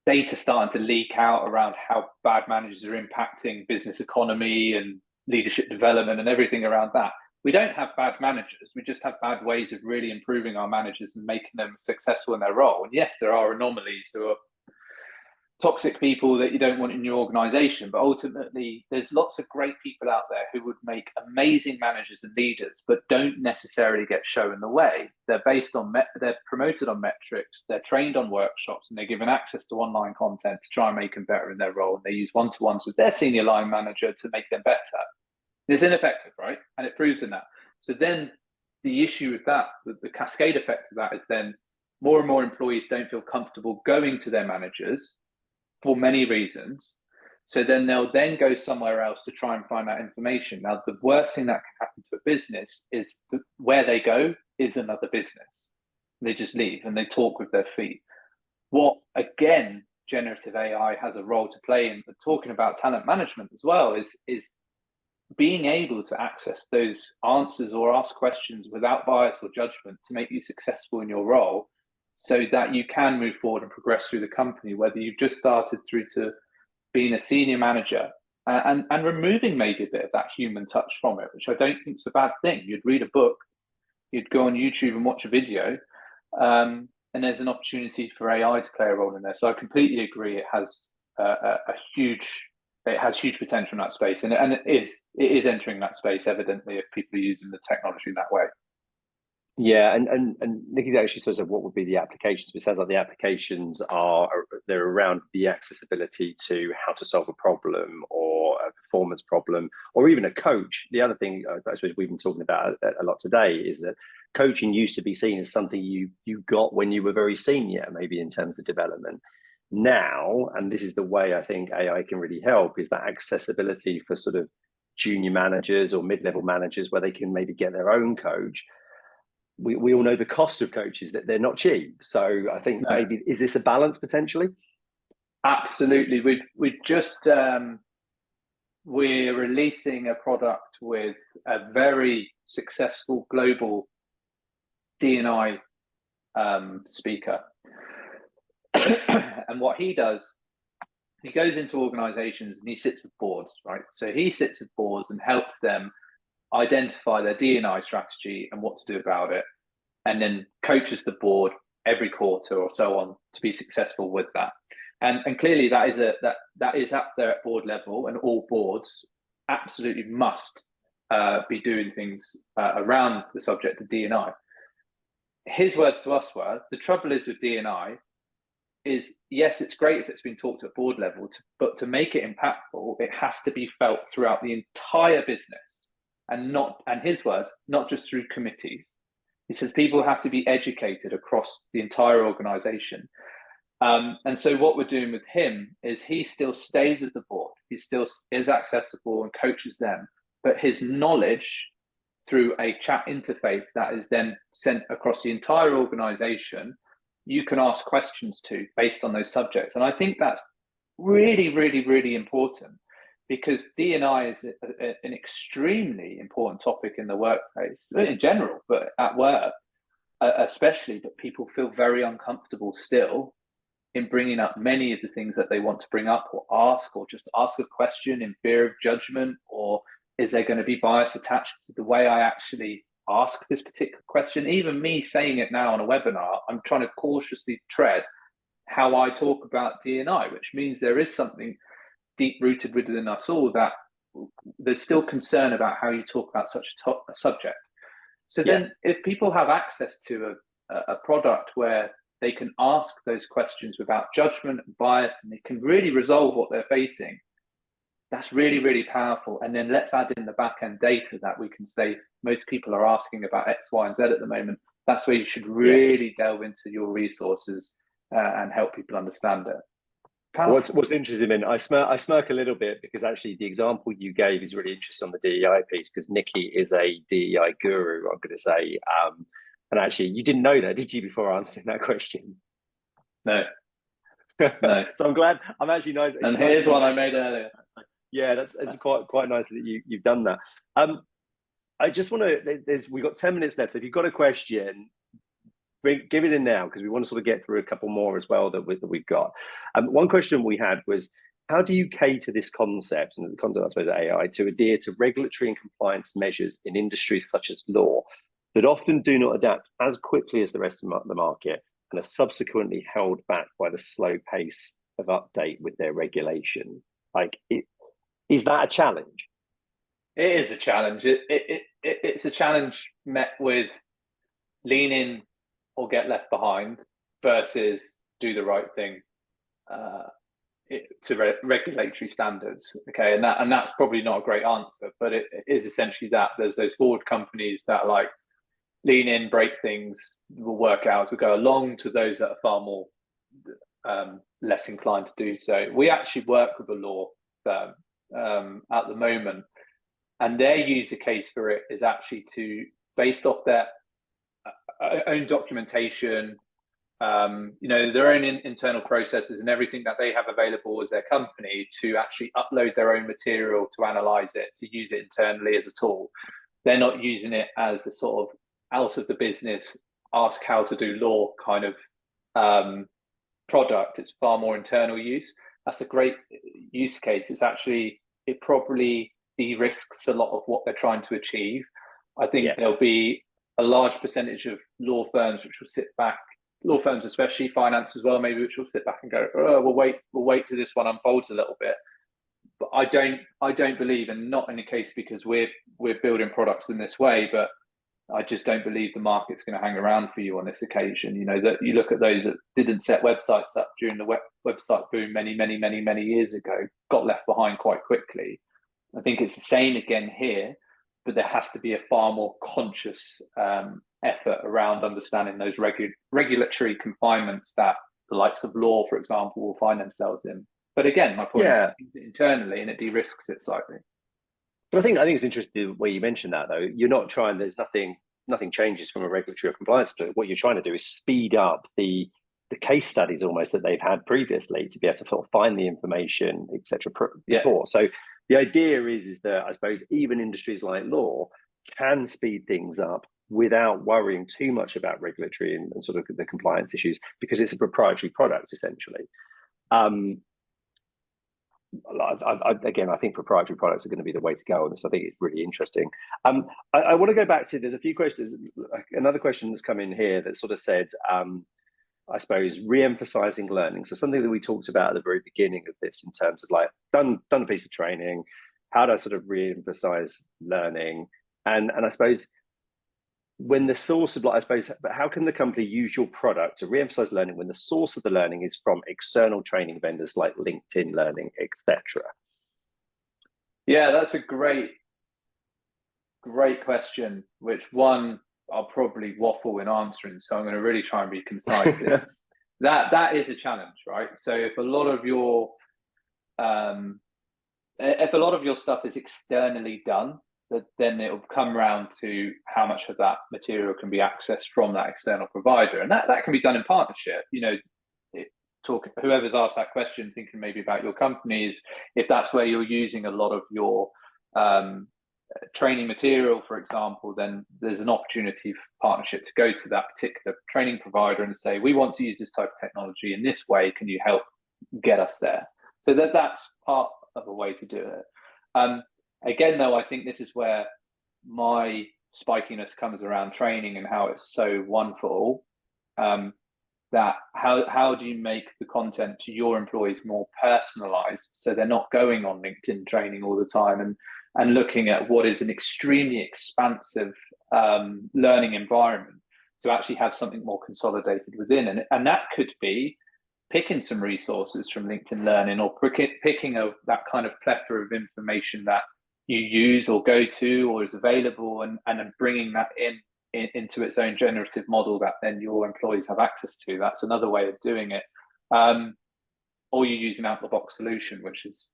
data starting to leak out around how bad managers are impacting business economy and leadership development and everything around that. We don't have bad managers. We just have bad ways of really improving our managers and making them successful in their role. And yes, there are anomalies. There are toxic people that you don't want in your organization, but ultimately there's lots of great people out there who would make amazing managers and leaders, but don't necessarily get shown the way. They're based on they're promoted on metrics, they're trained on workshops, and they're given access to online content to try and make them better in their role. And they use one-to-ones with their senior line manager to make them better. It's ineffective, right? And it proves in that. So then the issue with that, the cascade effect of that, is then more and more employees don't feel comfortable going to their managers for many reasons. So then they'll then go somewhere else to try and find that information. Now, the worst thing that can happen to a business is where they go is another business. They just leave and they talk with their feet. What, again, generative AI has a role to play in talking about talent management as well is being able to access those answers or ask questions without bias or judgment to make you successful in your role, so that you can move forward and progress through the company, whether you've just started through to being a senior manager, and removing maybe a bit of that human touch from it, which I don't think is a bad thing. You'd read a book, you'd go on YouTube and watch a video, and there's an opportunity for AI to play a role in there. So I completely agree. It has huge potential in that space, and it is entering that space evidently if people are using the technology in that way. Yeah, and Nikki's actually sort of what would be the applications. It sounds like the applications they're around the accessibility to how to solve a problem or a performance problem, or even a coach. The other thing I suppose we've been talking about a lot today is that coaching used to be seen as something you got when you were very senior, maybe in terms of development. Now, and this is the way I think AI can really help, is that accessibility for sort of junior managers or mid-level managers where they can maybe get their own coach. We all know the cost of coaches, that they're not cheap. So I think maybe, is this a balance potentially? Absolutely. We just we're releasing a product with a very successful global D&I speaker. And what he does, he goes into organizations and he sits with boards, right? So he sits with boards and helps them identify their D&I strategy and what to do about it, and then coaches the board every quarter or so on to be successful with that. And clearly that is up there at board level, and all boards absolutely must be doing things around the subject of D&I. His words to us were, the trouble is with D&I is, yes, it's great if it's been talked at board level, but to make it impactful, it has to be felt throughout the entire business. And his words, not just through committees. He says people have to be educated across the entire organization. And so what we're doing with him is he still stays with the board. He still is accessible and coaches them, but his knowledge through a chat interface that is then sent across the entire organization, you can ask questions to based on those subjects. And I think that's really, really, really important, because D&I is an extremely important topic in the workplace, in general, but at work especially. But people feel very uncomfortable still in bringing up many of the things that they want to bring up or just ask a question in fear of judgment, or is there going to be bias attached to the way I actually ask this particular question? Even me saying it now on a webinar, I'm trying to cautiously tread how I talk about D&I, which means there is something deep rooted within us all that there's still concern about how you talk about such a subject. So then if people have access to a product where they can ask those questions without judgment and bias, and they can really resolve what they're facing, that's really, really powerful. And then let's add in the back end data that we can say most people are asking about X, Y, and Z at the moment. That's where you should really delve into your resources and help people understand it. What's interesting, in I smirk a little bit because actually the example you gave is really interesting on the DEI piece, because Nikki is a DEI guru, I'm going to say. And actually, you didn't know that, did you, before answering that question? No. No. So I'm glad. I'm actually nice. And here's one I made earlier. Yeah, that's quite nice that you've done that. I just want to. We've got 10 minutes left, so if you've got a question, give it in now, because we want to sort of get through a couple more as well that we've got. One question we had was, how do you cater this concept, and the concept I suppose of AI, to adhere to regulatory and compliance measures in industries such as law that often do not adapt as quickly as the rest of the market and are subsequently held back by the slow pace of update with their regulation? Is that a challenge? It is a challenge. It's a challenge met with lean in or get left behind versus do the right thing to regulatory standards. Okay, and that's probably not a great answer, but it is essentially that. There's those forward companies that are like lean in, break things, we'll work out as we go along, to those that are far more less inclined to do so. We actually work with a law firm at the moment, and their user case for it is actually to, based off their own documentation, their own internal processes and everything that they have available as their company, to actually upload their own material, to analyze it, to use it internally as a tool. They're not using it as a sort of out of the business, ask how to do law kind of product. It's far more internal use. That's a great use case. It probably de-risks a lot of what they're trying to achieve. I think there'll be a large percentage of law firms which will sit back, law firms especially, finance as well, maybe, which will sit back and go, oh, we'll wait till this one unfolds a little bit. But I don't believe, and not in the case because we're building products in this way, but I just don't believe the market's going to hang around for you on this occasion. That you look at those that didn't set websites up during the website boom many years ago, got left behind quite quickly. I think it's the same again here, but there has to be a far more conscious effort around understanding those regulatory confinements that the likes of law, for example, will find themselves in. But again, my point is internally, and it de-risks it slightly. But I think it's interesting the way you mentioned that, though. You're not trying. There's nothing changes from a regulatory or compliance perspective. What you're trying to do is speed up the case studies almost that they've had previously to be able to sort of find the information, etc. Before. So the idea is that I suppose even industries like law can speed things up without worrying too much about regulatory and sort of the compliance issues, because it's a proprietary product essentially. Again, I think proprietary products are going to be the way to go on this. I think it's really interesting. I want to go back to, there's a few questions. Another question that's come in here that sort of said, I suppose, re-emphasizing learning. So something that we talked about at the very beginning of this, in terms of like done a piece of training, how to sort of re-emphasize learning, and I suppose when the source of, but how can the company use your product to re-emphasize learning when the source of the learning is from external training vendors like LinkedIn Learning, etc.? Yeah, that's a great question, which one I'll probably waffle in answering, so I'm going to really try and be concise. That is a challenge, right? So if a lot of your stuff is externally done, then it'll come around to how much of that material can be accessed from that external provider, and that can be done in partnership. Whoever's asked that question, thinking maybe about your companies, if that's where you're using a lot of your training material, for example, then there's an opportunity for partnership to go to that particular training provider and say, we want to use this type of technology in this way, can you help get us there? So that's part of a way to do it. Again, though, I think this is where my spikiness comes around training and how it's so one for all. That how do you make the content to your employees more personalized, so they're not going on LinkedIn training all the time and looking at what is an extremely expansive learning environment, to actually have something more consolidated within. And that could be picking some resources from LinkedIn Learning, or picking that kind of plethora of information that you use or go to or is available, and then bringing that into its own generative model that then your employees have access to. That's another way of doing it. Or you use an out-of-the-box solution, which is,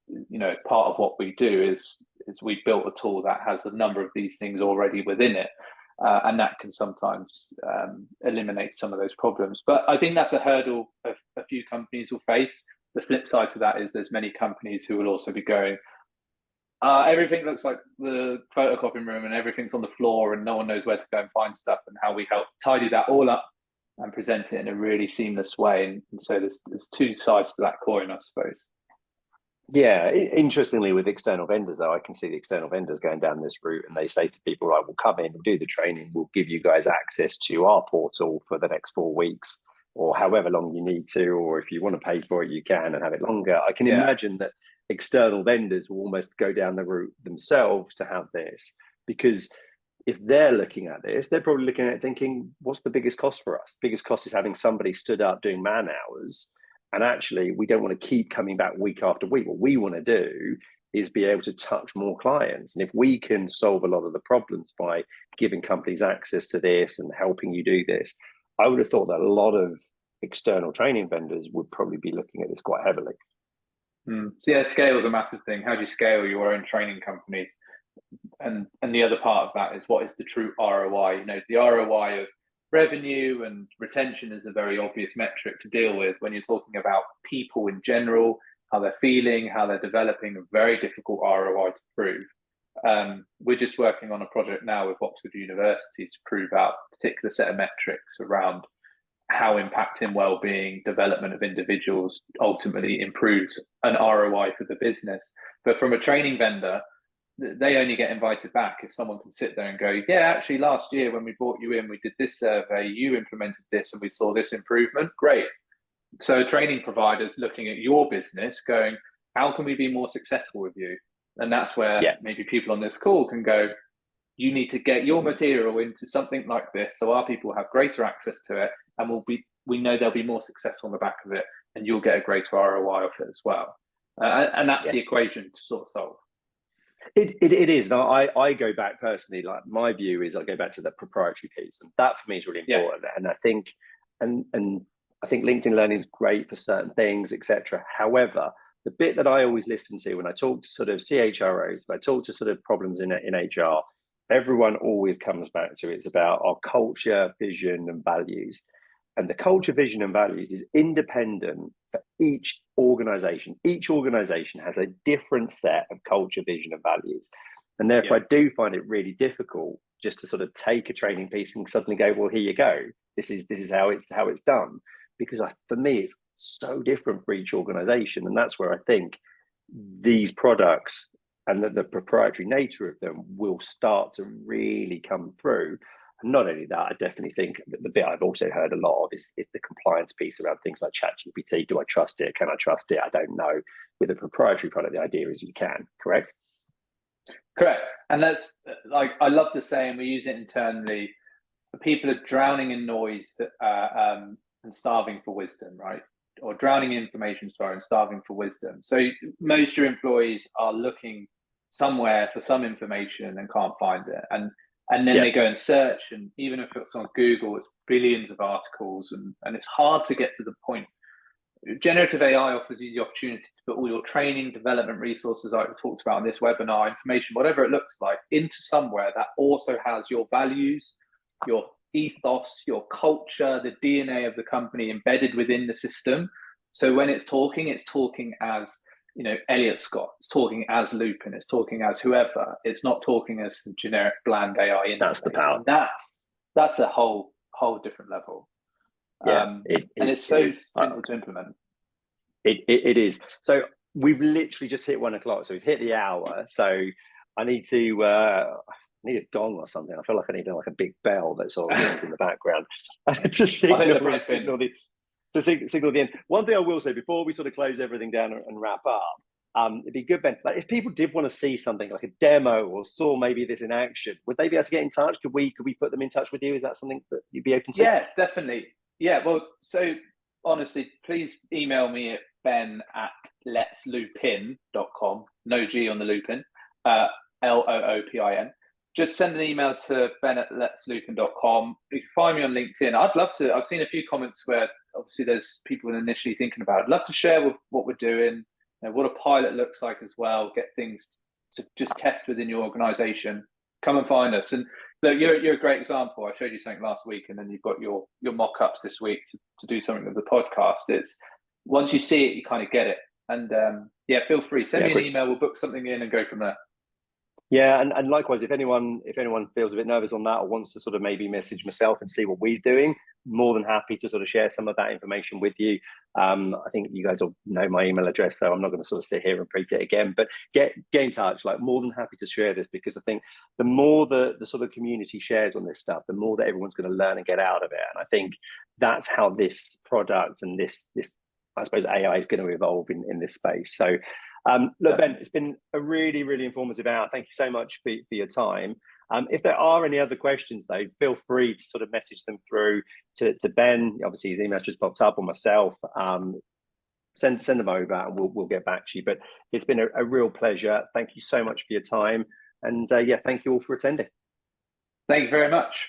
part of what we do is we built a tool that has a number of these things already within it. And that can sometimes eliminate some of those problems. But I think that's a hurdle a few companies will face. The flip side to that is there's many companies who will also be going, everything looks like the photocopying room and everything's on the floor and no one knows where to go and find stuff, and how we help tidy that all up and present it in a really seamless way. And so there's two sides to that coin, I suppose. Yeah, interestingly, with external vendors, though, I can see the external vendors going down this route, and they say to people, right, we'll come in, we'll do the training, we'll give you guys access to our portal for the next 4 weeks, or however long you need to, or if you want to pay for it, you can and have it longer. I can imagine that external vendors will almost go down the route themselves to have this, because if they're looking at this, they're probably looking at it thinking, what's the biggest cost for us? Biggest cost is having somebody stood up doing man hours. And actually, we don't want to keep coming back week after week. What we want to do is be able to touch more clients. And if we can solve a lot of the problems by giving companies access to this and helping you do this, I would have thought that a lot of external training vendors would probably be looking at this quite heavily. So yeah, scale is a massive thing. How do you scale your own training company? And the other part of that is, what is the true ROI? The ROI of revenue and retention is a very obvious metric to deal with. When you're talking about people in general, how they're feeling, how they're developing, a very difficult ROI to prove. We're just working on a project now with Oxford University to prove out a particular set of metrics around how impacting well-being, development of individuals ultimately improves an ROI for the business. But from a training vendor, they only get invited back if someone can sit there and go, yeah, actually last year when we brought you in, we did this survey, you implemented this and we saw this improvement. Great. So training providers looking at your business going, how can we be more successful with you? And that's where maybe people on this call can go, you need to get your material into something like this so our people have greater access to it, and we know they'll be more successful on the back of it, and you'll get a greater ROI off it as well. And that's the equation to sort of solve. It is. Now, I go back personally, like my view is I go back to the proprietary piece, and that for me is really important. And I think and I think LinkedIn Learning is great for certain things, etc. However, the bit that I always listen to when I talk to sort of CHROs, when I talk to sort of problems in HR, everyone always comes back to it's about our culture, vision, and values. And the culture, vision, and values is independent for each organization. Each organization has a different set of culture, vision, and values. And therefore, I do find it really difficult just to sort of take a training piece and suddenly go, well, here you go. This is how it's done. Because for me, it's so different for each organization. And that's where I think these products and the proprietary nature of them will start to really come through. And not only that, I definitely think that the bit I've also heard a lot of is the compliance piece around things like ChatGPT. Do I trust it? Can I trust it? I don't know. With a proprietary product, the idea is you can, correct? Correct. And that's like, I love the saying, we use it internally. People are drowning in noise and starving for wisdom, right? Or drowning in information, and starving for wisdom. So most of your employees are looking somewhere for some information and can't find it. And then they go and search, and even if it's on Google, it's billions of articles, and it's hard to get to the point. Generative AI offers you the opportunity to put all your training, development resources, like we talked about in this webinar, information, whatever it looks like, into somewhere that also has your values, your ethos, your culture, the DNA of the company embedded within the system. So when it's talking as Elliott Scott, it's talking as Loopin, it's talking as whoever. It's not talking as some generic bland AI interface. That's the power. That's a whole different level. And it's so simple to implement. It is. So we've literally just hit 1 o'clock. So we've hit the hour. So I need to need a gong or something. I feel like I need like a big bell that sort of rings in the background to signal the end. One thing I will say before we sort of close everything down and wrap up It'd be good, Ben. Like if people did want to see something like a demo or saw maybe this in action, would they be able to get in touch? Could we put them in touch with you? Is that something that you'd be open to? Yeah, definitely. Yeah, well, so honestly, please email me at ben@letsloopin.com. No G on the Loopin. Loopin. Just send an email to ben@letsloopin.com. You can find me on LinkedIn. I'd love to. I've seen a few comments where obviously there's people initially thinking about it. I'd love to share what we're doing, what a pilot looks like as well, get things to just test within your organization. Come and find us. And look, you're a great example. I showed you something last week, and then you've got your mock-ups this week to do something with the podcast. It's once you see it, you kind of get it. And yeah, feel free. Send me an email. We'll book something in and go from there. Yeah, and likewise, if anyone feels a bit nervous on that or wants to sort of maybe message myself and see what we're doing, more than happy to sort of share some of that information with you. I think you guys will know my email address, though. I'm not going to sort of sit here and repeat it again, but get in touch. Like, more than happy to share this, because I think the more the sort of community shares on this stuff, the more that everyone's going to learn and get out of it. And I think that's how this product and this I suppose AI is going to evolve in this space. So look, Ben, it's been a really, really informative hour. Thank you so much for your time. If there are any other questions, though, feel free to sort of message them through to Ben. Obviously, his email just popped up, or myself. Send them over, and we'll get back to you. But it's been a real pleasure. Thank you so much for your time, and yeah, thank you all for attending. Thank you very much.